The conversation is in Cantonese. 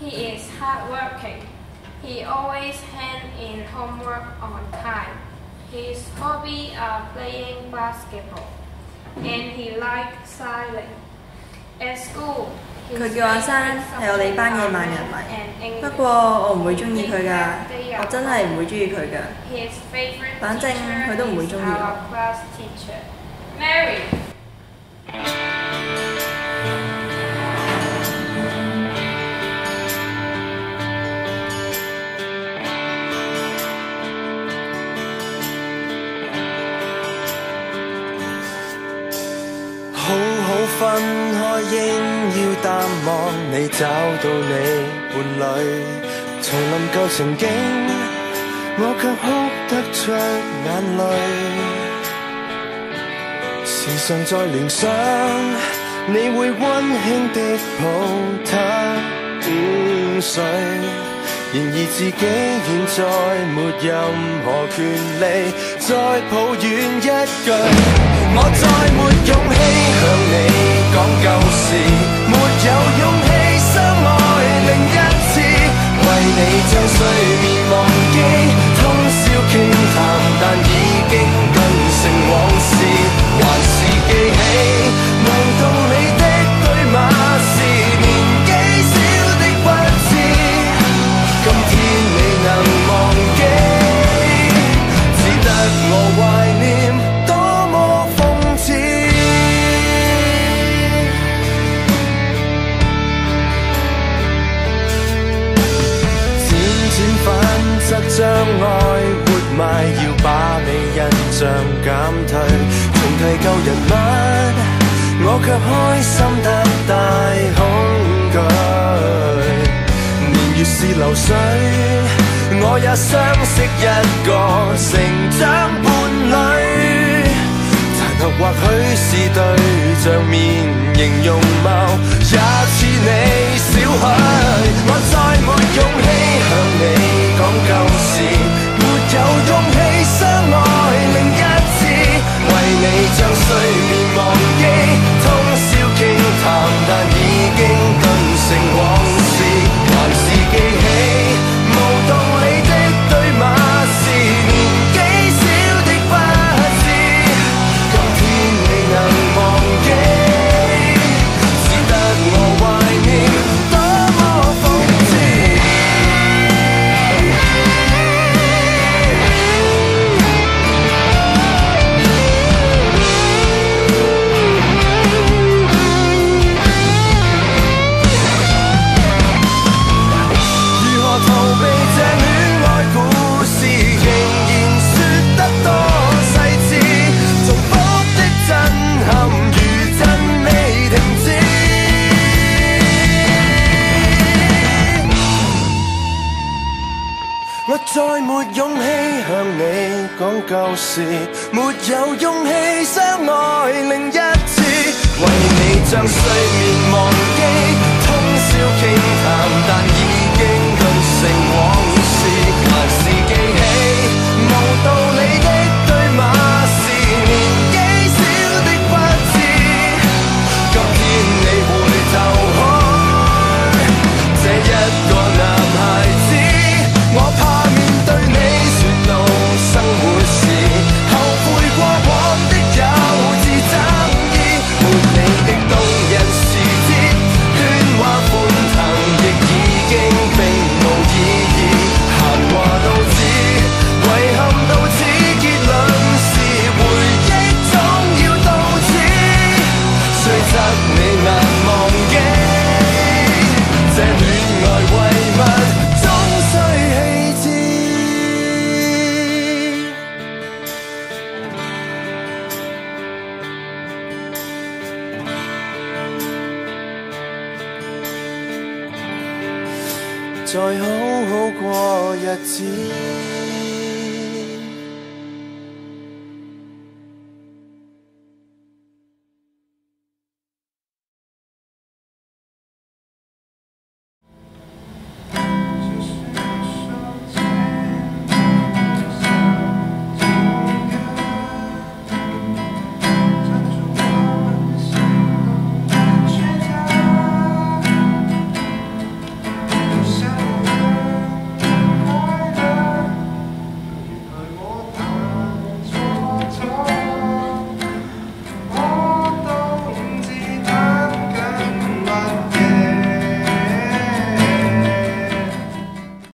He is hardworking. He always hands in homework on time. His hobbies are playing basketball, and he likes sailing. At school, 佢叫阿珊，係我哋班嘅萬人迷。不過我唔會中意佢㗎，我真係唔會中意佢㗎。反正佢都唔會中意我。Mary。好好分開，應要淡忘你，找到你伴侶。重臨舊情景，我卻哭得出眼淚。時常在聯想，你會溫馨的抱他午睡。然而自己現在沒任何權利再抱怨一句，我再沒勇氣向你講舊事，沒有勇氣相愛另一次，為你將睡眠忘記，通宵傾談，但已經變成往事，還是記起無道理的對罵是年紀小的不智，今天你能忘記，只得我懷念，多麼諷刺。漸漸反側將愛活埋，要把你印象減退，重提舊人物，我卻開心得大恐懼。越是流水，我也相識一個成長伴侶。殘酷或許是對象面型容貌也似你少許，我再沒勇氣向你講舊事，沒有勇氣相愛另一次，為你將睡眠忘記，通宵傾談，但已經變成往事，還是記起無道理的對罵是年紀小的不智，今天你能忘記，只得我懷念，多麼諷刺。我再沒勇氣向你講舊事，沒有勇氣相愛另一次，為你將睡眠忘記，通宵傾談，但已經變成往事，還是記起無道理的對罵是年紀小的不智，今天你回頭看這一個男孩子，我怕面對你說到生活時，後悔過往的幼稚爭議，沒你的動人時節，喧嘩歡騰亦已經並無意義，閒話到此，遺憾到此，結論是回憶總要到此，雖則你難忘記，這戀愛遺物終須棄置。再好好過日子。